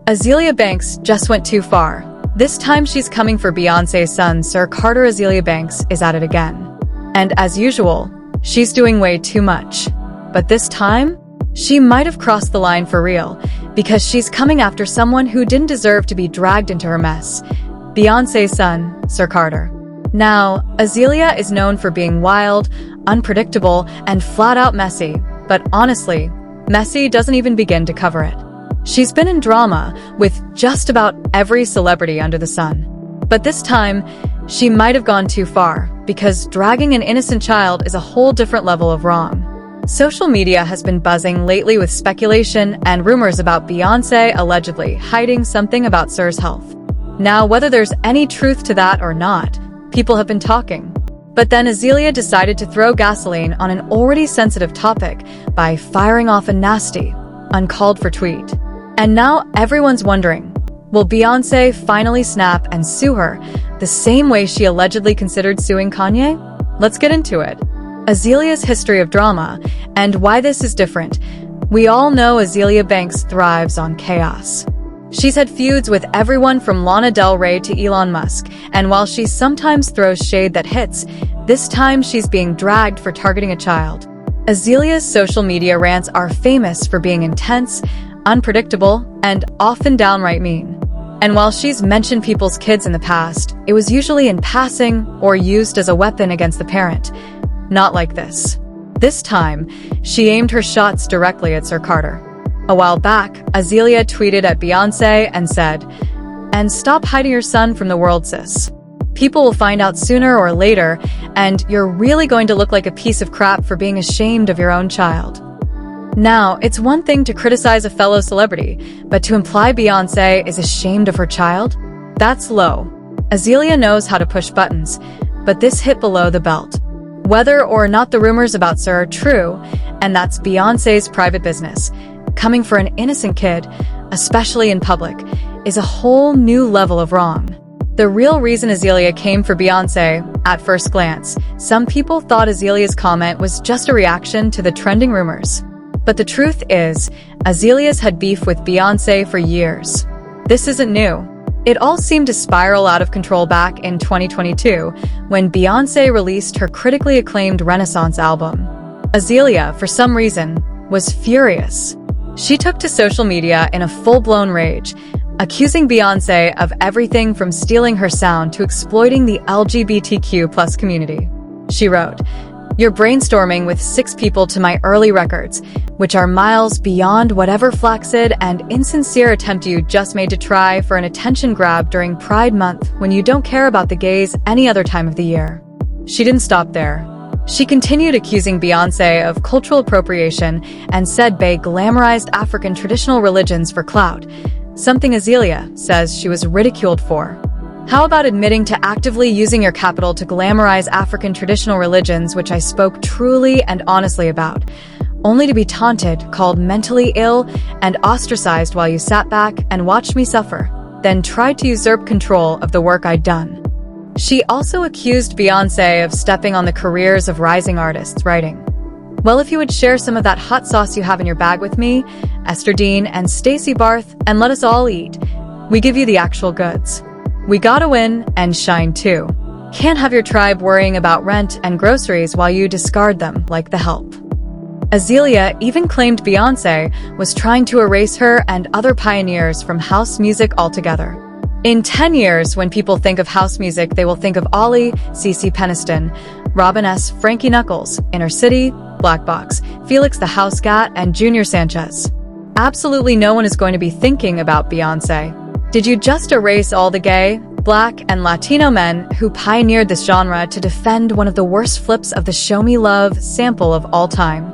Azealia Banks just went too far. This time she's coming for Beyoncé's son, Sir Carter. Azealia Banks is at it again. And as usual, she's doing way too much. But this time, she might have crossed the line for real, because she's coming after someone who didn't deserve to be dragged into her mess. Beyoncé's son, Sir Carter. Now, Azealia is known for being wild, unpredictable, and flat-out messy, but honestly, messy doesn't even begin to cover it. She's been in drama with just about every celebrity under the sun. But this time, she might have gone too far, because dragging an innocent child is a whole different level of wrong. Social media has been buzzing lately with speculation and rumors about Beyoncé allegedly hiding something about Sir's health. Now, whether there's any truth to that or not, people have been talking. But then Azealia decided to throw gasoline on an already sensitive topic by firing off a nasty, uncalled-for tweet. And now everyone's wondering, will Beyoncé finally snap and sue her the same way she allegedly considered suing Kanye? Let's get into it. Azalea's history of drama and why this is different. We all know Azealia Banks thrives on chaos. She's had feuds with everyone from Lana Del Rey to Elon Musk, and while she sometimes throws shade that hits, this time she's being dragged for targeting a child. Azalea's social media rants are famous for being intense, unpredictable, and often downright mean. And while she's mentioned people's kids in the past, it was usually in passing or used as a weapon against the parent. Not like this. This time, she aimed her shots directly at Sir Carter. A while back, Azealia tweeted at Beyoncé and said, "And stop hiding your son from the world, sis. People will find out sooner or later, and you're really going to look like a piece of crap for being ashamed of your own child." Now, it's one thing to criticize a fellow celebrity, but to imply Beyoncé is ashamed of her child? That's low. Azealia knows how to push buttons, but this hit below the belt. Whether or not the rumors about Sir are true, and that's Beyoncé's private business, coming for an innocent kid, especially in public, is a whole new level of wrong. The real reason Azealia came for Beyoncé, at first glance, some people thought Azalea's comment was just a reaction to the trending rumors. But the truth is, Azalea's had beef with Beyoncé for years. This isn't new. It all seemed to spiral out of control back in 2022, when Beyoncé released her critically acclaimed Renaissance album. Azealia, for some reason, was furious. She took to social media in a full-blown rage, accusing Beyoncé of everything from stealing her sound to exploiting the LGBTQ+ community. She wrote, "You're brainstorming with 6 people to my early records, which are miles beyond whatever flaccid and insincere attempt you just made to try for an attention grab during Pride Month when you don't care about the gays any other time of the year." She didn't stop there. She continued accusing Beyoncé of cultural appropriation and said Bey glamorized African traditional religions for clout, something Azealia says she was ridiculed for. How about admitting to actively using your capital to glamorize African traditional religions, which I spoke truly and honestly about, only to be taunted, called mentally ill, and ostracized while you sat back and watched me suffer, then tried to usurp control of the work I'd done. She also accused Beyoncé of stepping on the careers of rising artists, writing, "Well, if you would share some of that hot sauce you have in your bag with me, Esther Dean and Stacey Barth, and let us all eat. We give you the actual goods. We gotta win and shine too. Can't have your tribe worrying about rent and groceries while you discard them like the help." Azealia even claimed Beyoncé was trying to erase her and other pioneers from house music altogether. In 10 years, when people think of house music, they will think of Ollie, CeCe Peniston, Robin S., Frankie Knuckles, Inner City, Black Box, Felix the House Cat, and Junior Sanchez. Absolutely no one is going to be thinking about Beyoncé. Did you just erase all the gay, Black, and Latino men who pioneered this genre to defend one of the worst flips of the Show Me Love sample of all time?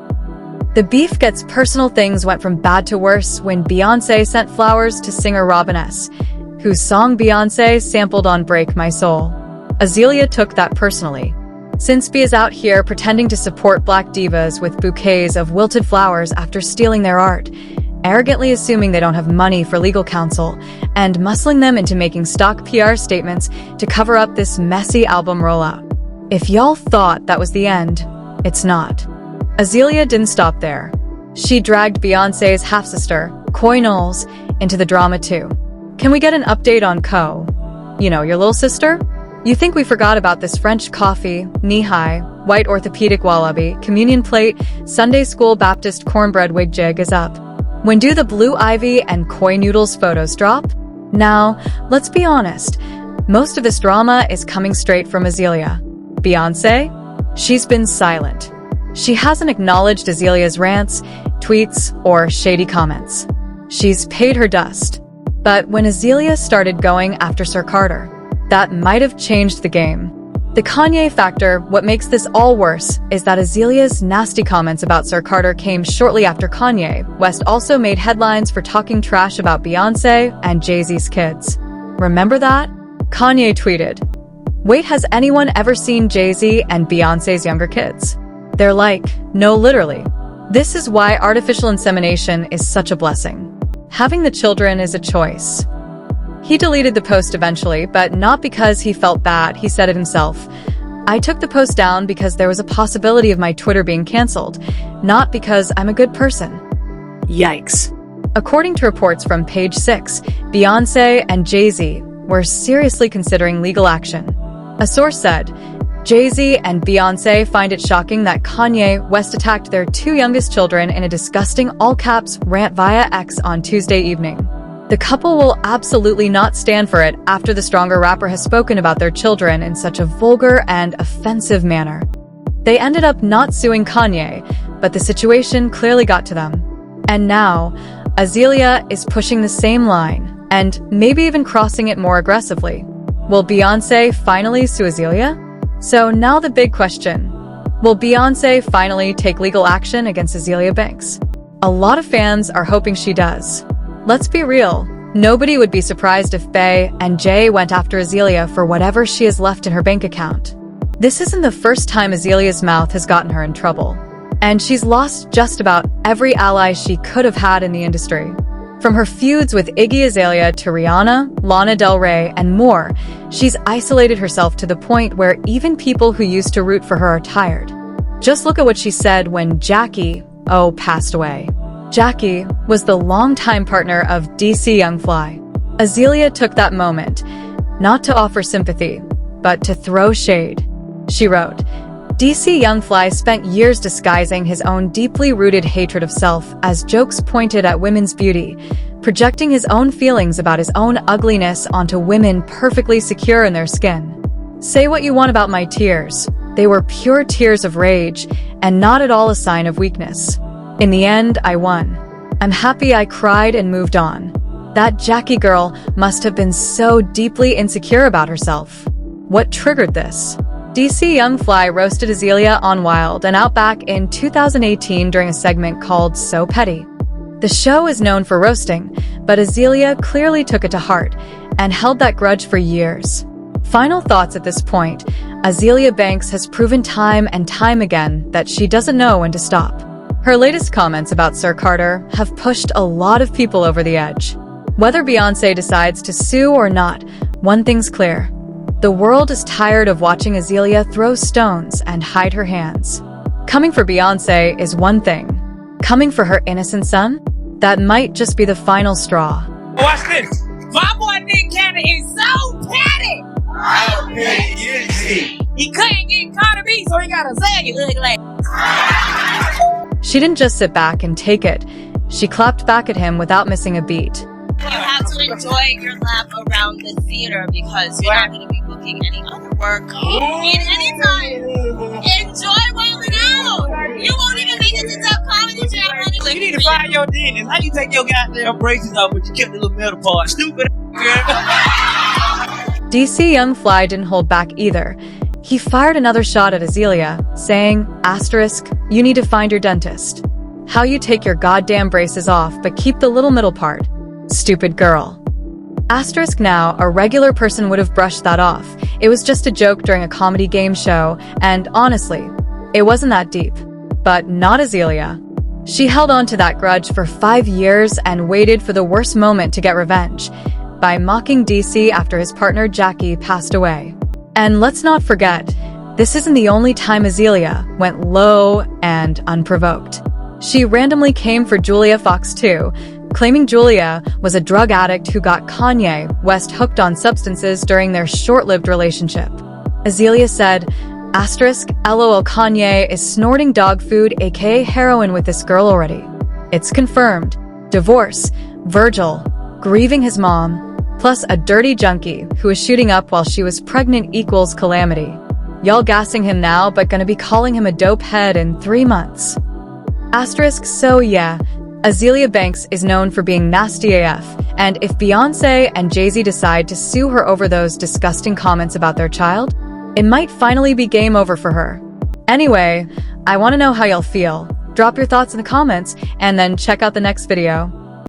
The beef gets personal. Things went from bad to worse when Beyoncé sent flowers to singer Robin S., whose song Beyoncé sampled on Break My Soul. Azealia took that personally. Since Bey is out here pretending to support Black divas with bouquets of wilted flowers after stealing their art, arrogantly assuming they don't have money for legal counsel, and muscling them into making stock PR statements to cover up this messy album rollout. If y'all thought that was the end, it's not. Azealia didn't stop there. She dragged Beyoncé's half-sister, Coy Knowles, into the drama too. Can we get an update on Co? You know, your little sister? You think we forgot about this French coffee, knee-high, white orthopedic wallaby, communion plate, Sunday school Baptist cornbread wig jig is up. When do the blue ivy and koi noodles photos drop? Now, let's be honest. Most of this drama is coming straight from Azealia. Beyoncé? She's been silent. She hasn't acknowledged Azalea's rants, tweets, or shady comments. She's paid her dust. But when Azealia started going after Sir Carter, that might have changed the game. The Kanye factor, what makes this all worse, is that Azalea's nasty comments about Sir Carter came shortly after Kanye West also made headlines for talking trash about Beyoncé and Jay-Z's kids. Remember that? Kanye tweeted, "Wait, has anyone ever seen Jay-Z and Beyoncé's younger kids?" They're like, no, literally. This is why artificial insemination is such a blessing. Having the children is a choice. He deleted the post eventually, but not because he felt bad, he said it himself. "I took the post down because there was a possibility of my Twitter being cancelled, not because I'm a good person." Yikes. According to reports from Page 6, Beyoncé and Jay-Z were seriously considering legal action. A source said, Jay-Z and Beyoncé find it shocking that Kanye West attacked their two youngest children in a disgusting all-caps rant via X on Tuesday evening. The couple will absolutely not stand for it after the stronger rapper has spoken about their children in such a vulgar and offensive manner. They ended up not suing Kanye, but the situation clearly got to them. And now, Azealia is pushing the same line, and maybe even crossing it more aggressively. Will Beyoncé finally sue Azealia? So now the big question. Will Beyoncé finally take legal action against Azealia Banks? A lot of fans are hoping she does. Let's be real, nobody would be surprised if Bey and Jay went after Azealia for whatever she has left in her bank account. This isn't the first time Azalea's mouth has gotten her in trouble. And she's lost just about every ally she could have had in the industry. From her feuds with Iggy Azalea to Rihanna, Lana Del Rey, and more, she's isolated herself to the point where even people who used to root for her are tired. Just look at what she said when Jackie passed away. Jackie was the longtime partner of DC Young Fly. Azealia took that moment, not to offer sympathy, but to throw shade. She wrote, DC Young Fly spent years disguising his own deeply rooted hatred of self as jokes pointed at women's beauty, projecting his own feelings about his own ugliness onto women perfectly secure in their skin. Say what you want about my tears. They were pure tears of rage and not at all a sign of weakness. In the end, I won. I'm happy I cried and moved on. That Jackie girl must have been so deeply insecure about herself. What triggered this? DC Young Fly roasted Azealia on Wild and Out back in 2018 during a segment called So Petty. The show is known for roasting, but Azealia clearly took it to heart and held that grudge for years. Final thoughts at this point, Azealia Banks has proven time and time again that she doesn't know when to stop. Her latest comments about Sir Carter have pushed a lot of people over the edge. Whether Beyoncé decides to sue or not, one thing's clear. The world is tired of watching Azealia throw stones and hide her hands. Coming for Beyoncé is one thing. Coming for her innocent son? That might just be the final straw. Watch this. My boy Nick Cannon is so petty. How petty is he? He couldn't get Carter B, so he got Azealia ugly. She didn't just sit back and take it. She clapped back at him without missing a beat. You have to enjoy your lap around the theater because you're not going to be booking any other work in any time. Enjoy wilding out. You won't even make it to Def Comedy Jam, honey. You need to find your dentist. How you take your goddamn braces off but you kept the little metal part? Stupid girl. DC Young Fly didn't hold back either. He fired another shot at Azealia, saying, asterisk, you need to find your dentist. How you take your goddamn braces off but keep the little middle part. Stupid girl. Asterisk now, a regular person would have brushed that off. It was just a joke during a comedy game show, and honestly, it wasn't that deep. But not Azealia. She held on to that grudge for 5 years and waited for the worst moment to get revenge, by mocking DC after his partner Jackie passed away. And let's not forget, this isn't the only time Azealia went low and unprovoked. She randomly came for Julia Fox too, claiming Julia was a drug addict who got Kanye West hooked on substances during their short-lived relationship. Azealia said, LOL, Kanye is snorting dog food aka heroin with this girl already. It's confirmed. Divorce, Virgil, grieving his mom, plus a dirty junkie who was shooting up while she was pregnant equals calamity. Y'all gassing him now but gonna be calling him a dope head in 3 months. So yeah, Azealia Banks is known for being nasty AF, and if Beyoncé and Jay-Z decide to sue her over those disgusting comments about their child, it might finally be game over for her. Anyway, I want to know how y'all feel. Drop your thoughts in the comments, and then check out the next video.